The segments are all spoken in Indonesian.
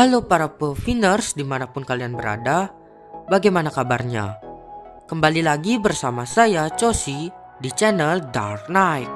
Halo para Peviners dimanapun kalian berada, bagaimana kabarnya? Kembali lagi bersama saya Choshi di channel Dark Knight.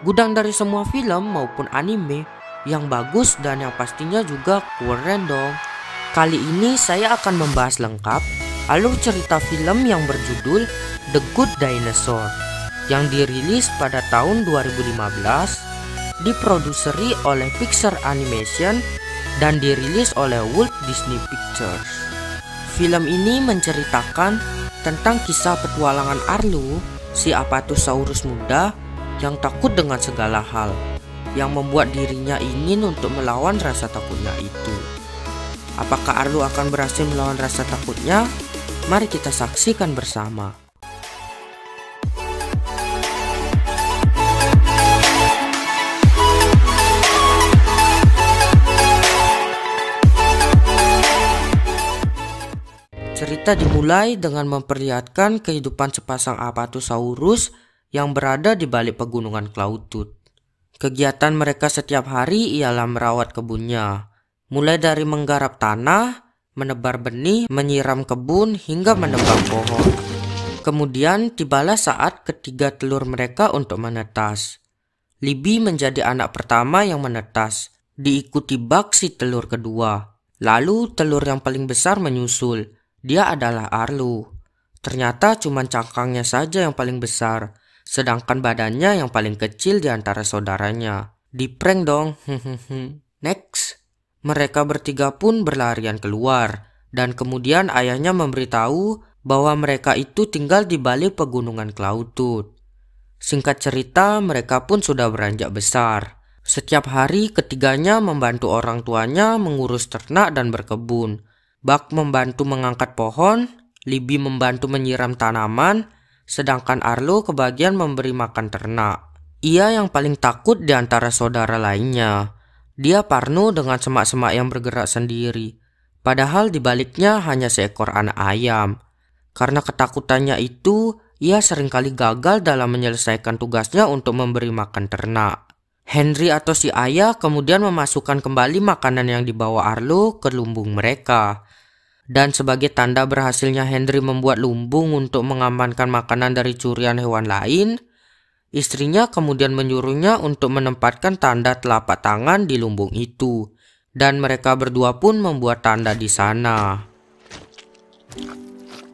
Gudang dari semua film maupun anime yang bagus dan yang pastinya juga keren dong. Kali ini saya akan membahas lengkap alur cerita film yang berjudul The Good Dinosaur yang dirilis pada tahun 2015, diproduseri oleh Pixar Animation dan dirilis oleh Walt Disney Pictures. Film ini menceritakan tentang kisah petualangan Arlo, si Apatosaurus muda yang takut dengan segala hal, yang membuat dirinya ingin untuk melawan rasa takutnya itu. Apakah Arlo akan berhasil melawan rasa takutnya? Mari kita saksikan bersama. Cerita dimulai dengan memperlihatkan kehidupan sepasang Apatosaurus yang berada di balik pegunungan Cloud Tooth. Kegiatan mereka setiap hari ialah merawat kebunnya, mulai dari menggarap tanah, menebar benih, menyiram kebun, hingga menebang pohon. Kemudian tibalah saat ketiga telur mereka untuk menetas. Libby menjadi anak pertama yang menetas, diikuti Buck si telur kedua. Lalu telur yang paling besar menyusul. Dia adalah Arlo. Ternyata cuma cangkangnya saja yang paling besar, sedangkan badannya yang paling kecil di antara saudaranya. Diprank dong. Next, mereka bertiga pun berlarian keluar, dan kemudian ayahnya memberitahu bahwa mereka itu tinggal di balik pegunungan Cloud Tooth. Singkat cerita, mereka pun sudah beranjak besar. Setiap hari ketiganya membantu orang tuanya mengurus ternak dan berkebun. Buck membantu mengangkat pohon, Libby membantu menyiram tanaman, sedangkan Arlo kebagian memberi makan ternak. Ia yang paling takut di antara saudara lainnya. Dia parno dengan semak-semak yang bergerak sendiri, padahal di baliknya hanya seekor anak ayam. Karena ketakutannya itu, ia seringkali gagal dalam menyelesaikan tugasnya untuk memberi makan ternak. Henry atau si ayah kemudian memasukkan kembali makanan yang dibawa Arlo ke lumbung mereka. Dan sebagai tanda berhasilnya Henry membuat lumbung untuk mengamankan makanan dari curian hewan lain, istrinya kemudian menyuruhnya untuk menempatkan tanda telapak tangan di lumbung itu. Dan mereka berdua pun membuat tanda di sana.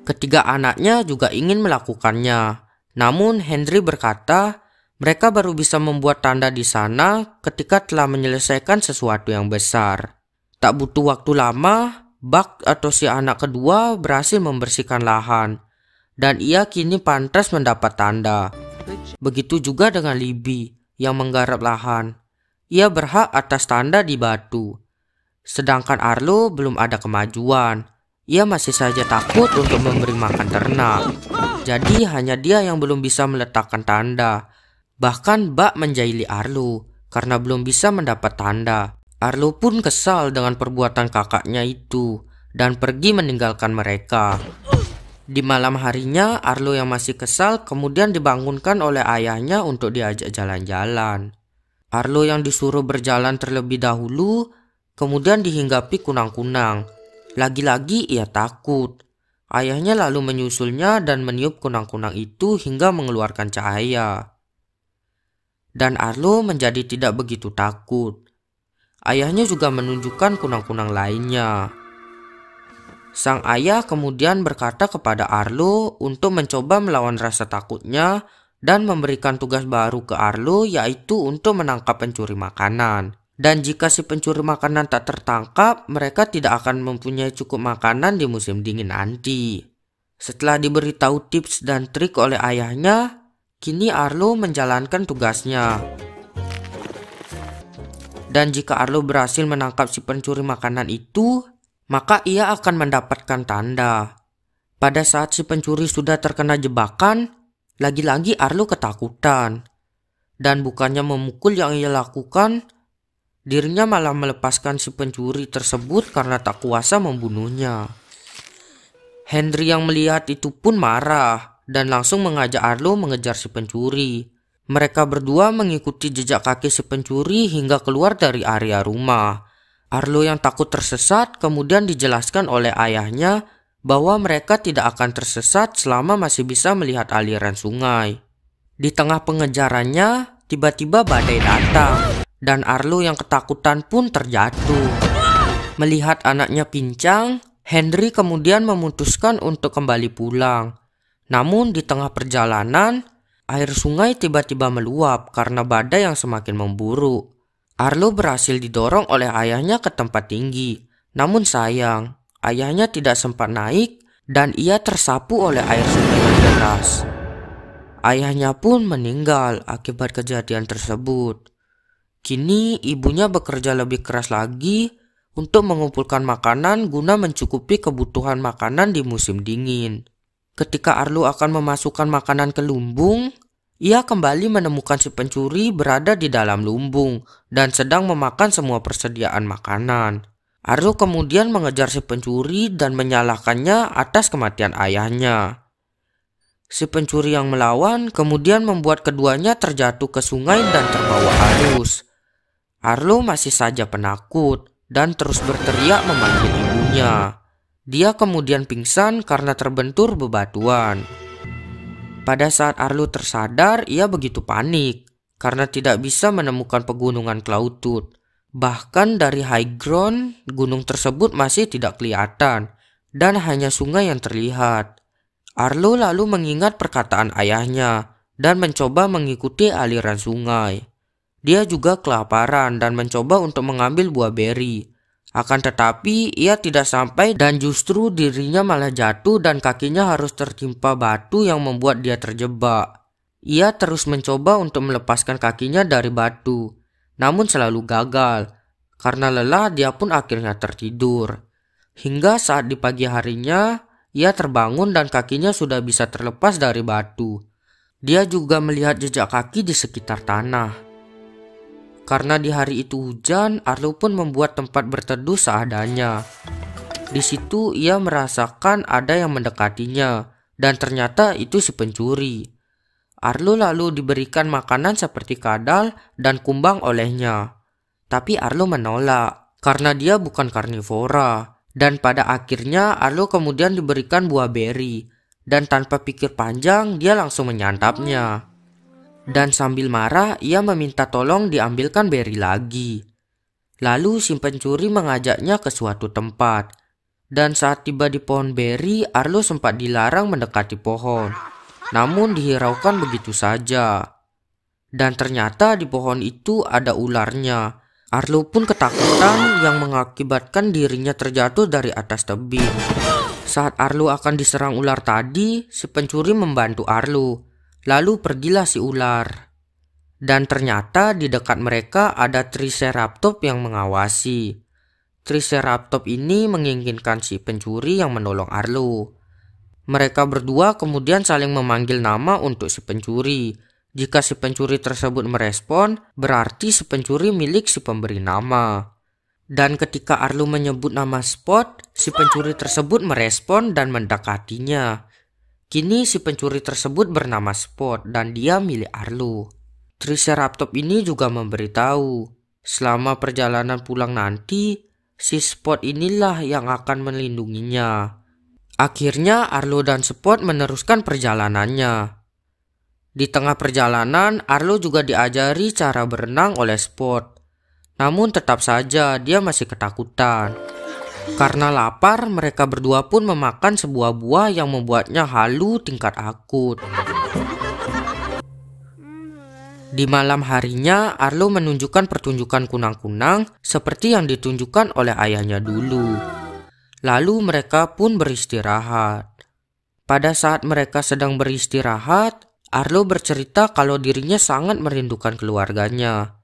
Ketiga anaknya juga ingin melakukannya. Namun Henry berkata, mereka baru bisa membuat tanda di sana ketika telah menyelesaikan sesuatu yang besar. Tak butuh waktu lama, Buck atau si anak kedua berhasil membersihkan lahan, dan ia kini pantas mendapat tanda. Begitu juga dengan Libby yang menggarap lahan. Ia berhak atas tanda di batu. Sedangkan Arlo belum ada kemajuan. Ia masih saja takut untuk memberi makan ternak. Jadi hanya dia yang belum bisa meletakkan tanda. Bahkan Buck menjahili Arlo karena belum bisa mendapat tanda. Arlo pun kesal dengan perbuatan kakaknya itu dan pergi meninggalkan mereka. Di malam harinya, Arlo yang masih kesal kemudian dibangunkan oleh ayahnya untuk diajak jalan-jalan. Arlo yang disuruh berjalan terlebih dahulu, kemudian dihinggapi kunang-kunang. Lagi-lagi ia takut. Ayahnya lalu menyusulnya dan meniup kunang-kunang itu hingga mengeluarkan cahaya. Dan Arlo menjadi tidak begitu takut. Ayahnya juga menunjukkan kunang-kunang lainnya. Sang ayah kemudian berkata kepada Arlo untuk mencoba melawan rasa takutnya dan memberikan tugas baru ke Arlo, yaitu untuk menangkap pencuri makanan. Dan jika si pencuri makanan tak tertangkap, mereka tidak akan mempunyai cukup makanan di musim dingin nanti. Setelah diberitahu tips dan trik oleh ayahnya, kini Arlo menjalankan tugasnya. Dan jika Arlo berhasil menangkap si pencuri makanan itu, maka ia akan mendapatkan tanda. Pada saat si pencuri sudah terkena jebakan, lagi-lagi Arlo ketakutan. Dan bukannya memukul yang ia lakukan, dirinya malah melepaskan si pencuri tersebut karena tak kuasa membunuhnya. Henry yang melihat itu pun marah dan langsung mengajak Arlo mengejar si pencuri. Mereka berdua mengikuti jejak kaki si pencuri hingga keluar dari area rumah. Arlo yang takut tersesat kemudian dijelaskan oleh ayahnya bahwa mereka tidak akan tersesat selama masih bisa melihat aliran sungai. Di tengah pengejarannya, tiba-tiba badai datang dan Arlo yang ketakutan pun terjatuh. Melihat anaknya pincang, Henry kemudian memutuskan untuk kembali pulang. Namun di tengah perjalanan, air sungai tiba-tiba meluap karena badai yang semakin memburuk. Arlo berhasil didorong oleh ayahnya ke tempat tinggi. Namun sayang, ayahnya tidak sempat naik dan ia tersapu oleh air sungai yang deras. Ayahnya pun meninggal akibat kejadian tersebut. Kini ibunya bekerja lebih keras lagi untuk mengumpulkan makanan guna mencukupi kebutuhan makanan di musim dingin. Ketika Arlo akan memasukkan makanan ke lumbung, ia kembali menemukan si pencuri berada di dalam lumbung dan sedang memakan semua persediaan makanan. Arlo kemudian mengejar si pencuri dan menyalahkannya atas kematian ayahnya. Si pencuri yang melawan kemudian membuat keduanya terjatuh ke sungai dan terbawa arus. Arlo masih saja penakut dan terus berteriak memanggil ibunya. Dia kemudian pingsan karena terbentur bebatuan. Pada saat Arlo tersadar, ia begitu panik karena tidak bisa menemukan pegunungan Clawtooth. Bahkan dari high ground, gunung tersebut masih tidak kelihatan dan hanya sungai yang terlihat. Arlo lalu mengingat perkataan ayahnya dan mencoba mengikuti aliran sungai. Dia juga kelaparan dan mencoba untuk mengambil buah beri. Akan tetapi ia tidak sampai dan justru dirinya malah jatuh dan kakinya harus tertimpa batu yang membuat dia terjebak. Ia terus mencoba untuk melepaskan kakinya dari batu, namun selalu gagal. Karena lelah dia pun akhirnya tertidur. Hingga saat di pagi harinya ia terbangun dan kakinya sudah bisa terlepas dari batu. Dia juga melihat jejak kaki di sekitar tanah. Karena di hari itu hujan, Arlo pun membuat tempat berteduh seadanya. Di situ ia merasakan ada yang mendekatinya dan ternyata itu si pencuri. Arlo lalu diberikan makanan seperti kadal dan kumbang olehnya. Tapi Arlo menolak karena dia bukan karnivora. Dan pada akhirnya Arlo kemudian diberikan buah beri dan tanpa pikir panjang dia langsung menyantapnya. Dan sambil marah ia meminta tolong diambilkan beri lagi. Lalu si pencuri mengajaknya ke suatu tempat. Dan saat tiba di pohon beri, Arlo sempat dilarang mendekati pohon. Namun dihiraukan begitu saja. Dan ternyata di pohon itu ada ularnya. Arlo pun ketakutan yang mengakibatkan dirinya terjatuh dari atas tebing. Saat Arlo akan diserang ular tadi, si pencuri membantu Arlo. Lalu pergilah si ular. Dan ternyata di dekat mereka ada Triceratops yang mengawasi. Triceratops ini menginginkan si pencuri yang menolong Arlo. Mereka berdua kemudian saling memanggil nama untuk si pencuri. Jika si pencuri tersebut merespon, berarti si pencuri milik si pemberi nama. Dan ketika Arlo menyebut nama Spot, si pencuri tersebut merespon dan mendekatinya. Kini si pencuri tersebut bernama Spot dan dia milik Arlo. Triceratops ini juga memberitahu, selama perjalanan pulang nanti, si Spot inilah yang akan melindunginya. Akhirnya Arlo dan Spot meneruskan perjalanannya. Di tengah perjalanan, Arlo juga diajari cara berenang oleh Spot. Namun tetap saja dia masih ketakutan. Karena lapar, mereka berdua pun memakan sebuah buah yang membuatnya halu tingkat akut. Di malam harinya, Arlo menunjukkan pertunjukan kunang-kunang seperti yang ditunjukkan oleh ayahnya dulu. Lalu mereka pun beristirahat. Pada saat mereka sedang beristirahat, Arlo bercerita kalau dirinya sangat merindukan keluarganya.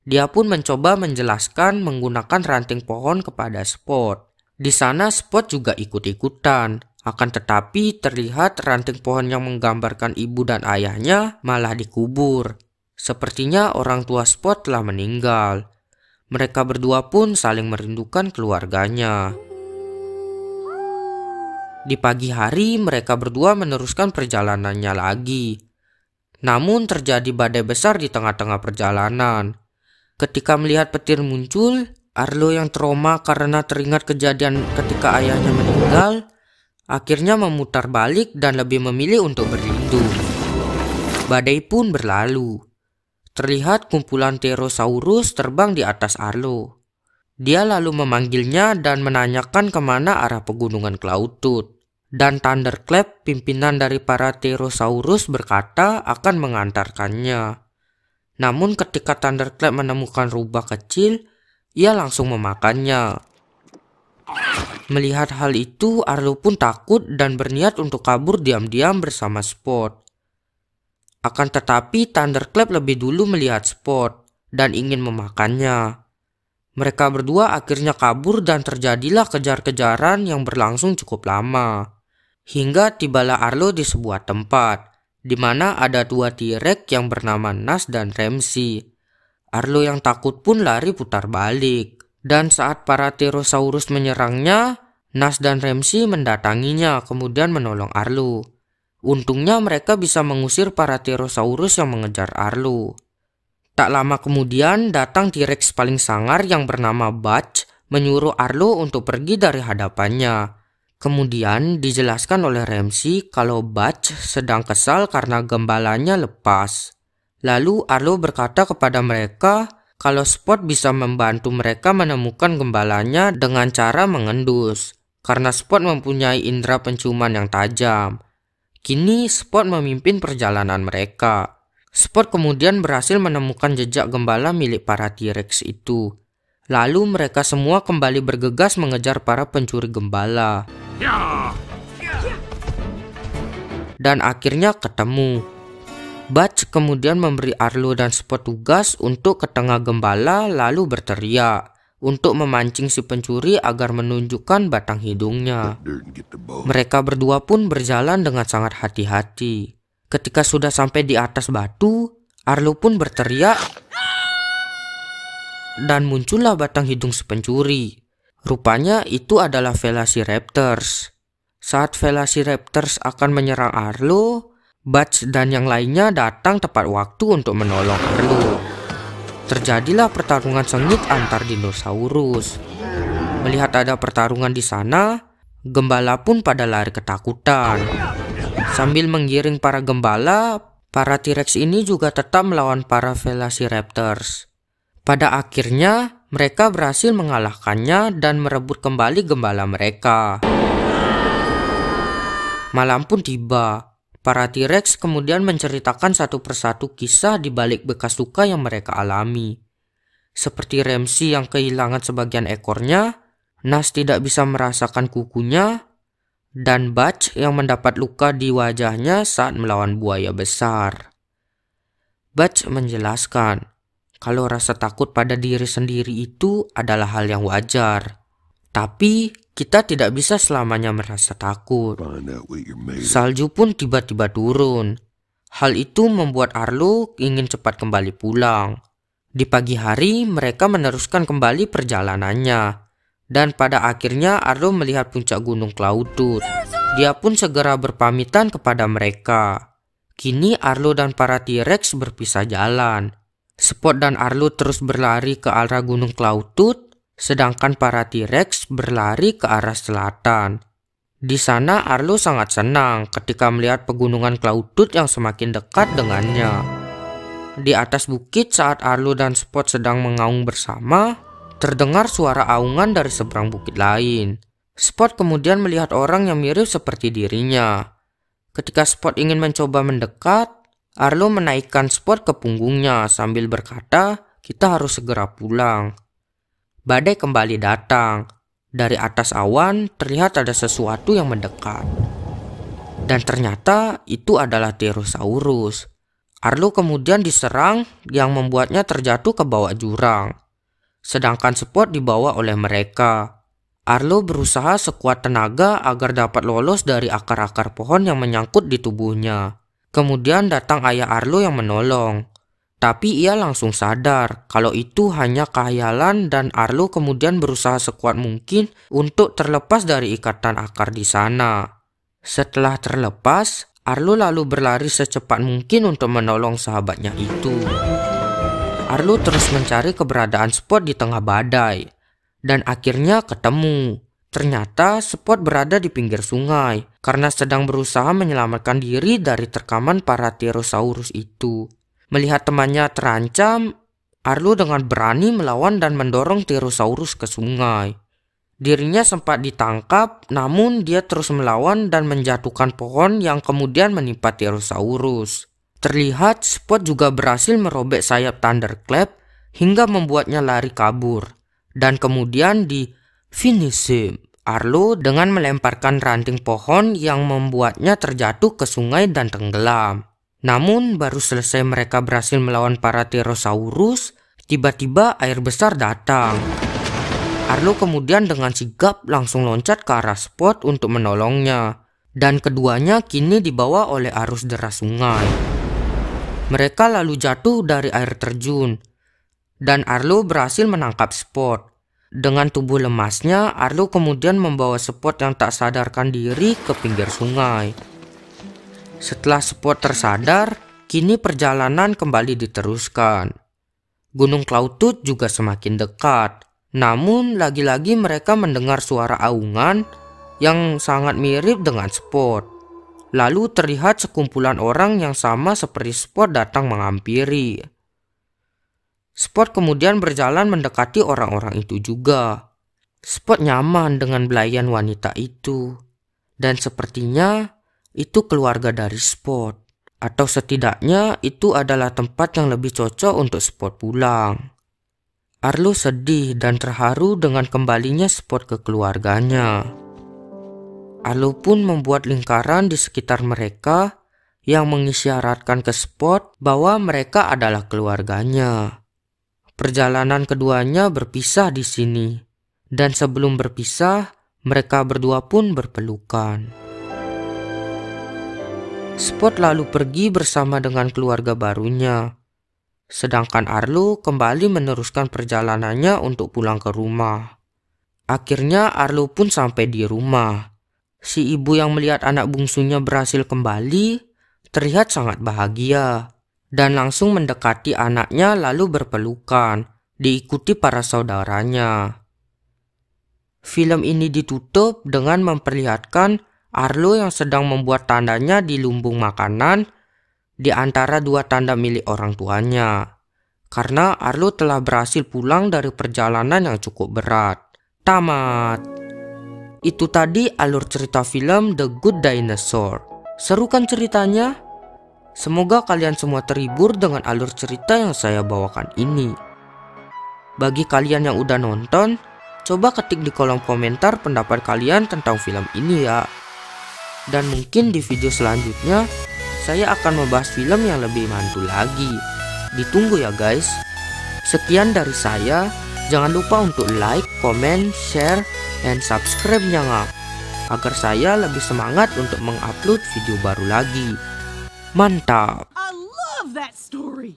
Dia pun mencoba menjelaskan menggunakan ranting pohon kepada Spot. Di sana Spot juga ikut-ikutan. Akan tetapi terlihat ranting pohon yang menggambarkan ibu dan ayahnya malah dikubur. Sepertinya orang tua Spot telah meninggal. Mereka berdua pun saling merindukan keluarganya. Di pagi hari mereka berdua meneruskan perjalanannya lagi. Namun terjadi badai besar di tengah-tengah perjalanan. Ketika melihat petir muncul, Arlo yang trauma karena teringat kejadian ketika ayahnya meninggal, akhirnya memutar balik dan lebih memilih untuk berlindung. Badai pun berlalu. Terlihat kumpulan Pterosaurus terbang di atas Arlo. Dia lalu memanggilnya dan menanyakan kemana arah pegunungan Cloud Tooth. Dan Thunderclap, pimpinan dari para Pterosaurus, berkata akan mengantarkannya. Namun ketika Thunderclap menemukan rubah kecil, ia langsung memakannya. Melihat hal itu, Arlo pun takut dan berniat untuk kabur diam-diam bersama Spot. Akan tetapi Thunderclap lebih dulu melihat Spot dan ingin memakannya. Mereka berdua akhirnya kabur dan terjadilah kejar-kejaran yang berlangsung cukup lama. Hingga tibalah Arlo di sebuah tempat, di mana ada dua T-Rex yang bernama Nash dan Ramsey. Arlo yang takut pun lari putar balik. Dan saat para Pterosaurus menyerangnya, Nash dan Ramsey mendatanginya kemudian menolong Arlo. Untungnya mereka bisa mengusir para Pterosaurus yang mengejar Arlo. Tak lama kemudian datang T-Rex paling sangar yang bernama Butch menyuruh Arlo untuk pergi dari hadapannya. Kemudian dijelaskan oleh Ramsey kalau Butch sedang kesal karena gembalanya lepas. Lalu Arlo berkata kepada mereka kalau Spot bisa membantu mereka menemukan gembalanya dengan cara mengendus, karena Spot mempunyai indera penciuman yang tajam. Kini Spot memimpin perjalanan mereka. Spot kemudian berhasil menemukan jejak gembala milik para T-Rex itu. Lalu mereka semua kembali bergegas mengejar para pencuri gembala. Dan akhirnya ketemu. Butch kemudian memberi Arlo dan Spot tugas untuk ke tengah gembala lalu berteriak untuk memancing si pencuri agar menunjukkan batang hidungnya. Mereka berdua pun berjalan dengan sangat hati-hati. Ketika sudah sampai di atas batu, Arlo pun berteriak dan muncullah batang hidung si pencuri. Rupanya itu adalah Velociraptors. Saat Velociraptors akan menyerang Arlo, Butch dan yang lainnya datang tepat waktu untuk menolong Arlo. Terjadilah pertarungan sengit antar dinosaurus. Melihat ada pertarungan di sana, gembala pun pada lari ketakutan. Sambil menggiring para gembala, para T-Rex ini juga tetap melawan para Velociraptors. Pada akhirnya, mereka berhasil mengalahkannya dan merebut kembali gembala mereka. Malam pun tiba. Para T-Rex kemudian menceritakan satu persatu kisah di balik bekas luka yang mereka alami. Seperti Ramsey yang kehilangan sebagian ekornya, Nash tidak bisa merasakan kukunya, dan Butch yang mendapat luka di wajahnya saat melawan buaya besar. Butch menjelaskan kalau rasa takut pada diri sendiri itu adalah hal yang wajar. Tapi kita tidak bisa selamanya merasa takut. Salju pun tiba-tiba turun. Hal itu membuat Arlo ingin cepat kembali pulang. Di pagi hari mereka meneruskan kembali perjalanannya. Dan pada akhirnya Arlo melihat puncak gunung Cloud Tooth. Dia pun segera berpamitan kepada mereka. Kini Arlo dan para T-Rex berpisah jalan. Spot dan Arlo terus berlari ke arah gunung Cloud Tooth, sedangkan para T-Rex berlari ke arah selatan. Di sana Arlo sangat senang ketika melihat pegunungan Cloud Tooth yang semakin dekat dengannya. Di atas bukit saat Arlo dan Spot sedang mengaung bersama, terdengar suara aungan dari seberang bukit lain. Spot kemudian melihat orang yang mirip seperti dirinya. Ketika Spot ingin mencoba mendekat, Arlo menaikkan Spot ke punggungnya sambil berkata, "Kita harus segera pulang." Badai kembali datang. Dari atas awan terlihat ada sesuatu yang mendekat. Dan ternyata itu adalah Pterosaurus. Arlo kemudian diserang yang membuatnya terjatuh ke bawah jurang. Sedangkan Spot dibawa oleh mereka. Arlo berusaha sekuat tenaga agar dapat lolos dari akar-akar pohon yang menyangkut di tubuhnya. Kemudian datang ayah Arlo yang menolong. Tapi ia langsung sadar kalau itu hanya khayalan dan Arlo kemudian berusaha sekuat mungkin untuk terlepas dari ikatan akar di sana. Setelah terlepas, Arlo lalu berlari secepat mungkin untuk menolong sahabatnya itu. Arlo terus mencari keberadaan Spot di tengah badai. dan akhirnya ketemu. Ternyata Spot berada di pinggir sungai karena sedang berusaha menyelamatkan diri dari terkaman para Tyrannosaurus itu. Melihat temannya terancam, Arlo dengan berani melawan dan mendorong Tyrannosaurus ke sungai. Dirinya sempat ditangkap, namun dia terus melawan dan menjatuhkan pohon yang kemudian menimpa Tyrannosaurus. Terlihat Spot juga berhasil merobek sayap Thunderclap hingga membuatnya lari kabur. Dan kemudian di finish him. Arlo dengan melemparkan ranting pohon yang membuatnya terjatuh ke sungai dan tenggelam. Namun baru selesai mereka berhasil melawan para Tyrannosaurus, tiba-tiba air besar datang. Arlo kemudian dengan sigap langsung loncat ke arah Spot untuk menolongnya. Dan keduanya kini dibawa oleh arus deras sungai. Mereka lalu jatuh dari air terjun. Dan Arlo berhasil menangkap Spot. Dengan tubuh lemasnya, Arlo kemudian membawa Spot yang tak sadarkan diri ke pinggir sungai. Setelah Spot tersadar, kini perjalanan kembali diteruskan. Gunung Cloudtooth juga semakin dekat. Namun, lagi-lagi mereka mendengar suara aungan yang sangat mirip dengan Spot. Lalu terlihat sekumpulan orang yang sama seperti Spot datang menghampiri. Spot kemudian berjalan mendekati orang-orang itu juga. Spot nyaman dengan belayan wanita itu. Dan sepertinya itu keluarga dari Spot. Atau setidaknya itu adalah tempat yang lebih cocok untuk Spot pulang. Arlo sedih dan terharu dengan kembalinya Spot ke keluarganya. Arlo pun membuat lingkaran di sekitar mereka yang mengisyaratkan ke Spot bahwa mereka adalah keluarganya. Perjalanan keduanya berpisah di sini, dan sebelum berpisah, mereka berdua pun berpelukan. Spot lalu pergi bersama dengan keluarga barunya, sedangkan Arlo kembali meneruskan perjalanannya untuk pulang ke rumah. Akhirnya Arlo pun sampai di rumah. Si ibu yang melihat anak bungsunya berhasil kembali terlihat sangat bahagia. Dan langsung mendekati anaknya lalu berpelukan, diikuti para saudaranya. Film ini ditutup dengan memperlihatkan Arlo yang sedang membuat tandanya di lumbung makanan di antara dua tanda milik orang tuanya. Karena Arlo telah berhasil pulang dari perjalanan yang cukup berat. Tamat. Itu tadi alur cerita film The Good Dinosaur. Seru kan ceritanya? Semoga kalian semua terhibur dengan alur cerita yang saya bawakan ini. Bagi kalian yang udah nonton, coba ketik di kolom komentar pendapat kalian tentang film ini ya. Dan mungkin di video selanjutnya, saya akan membahas film yang lebih mantul lagi. Ditunggu ya guys. Sekian dari saya, jangan lupa untuk like, comment, share, dan subscribe-nya agar saya lebih semangat untuk mengupload video baru lagi. Mantap. I love that story.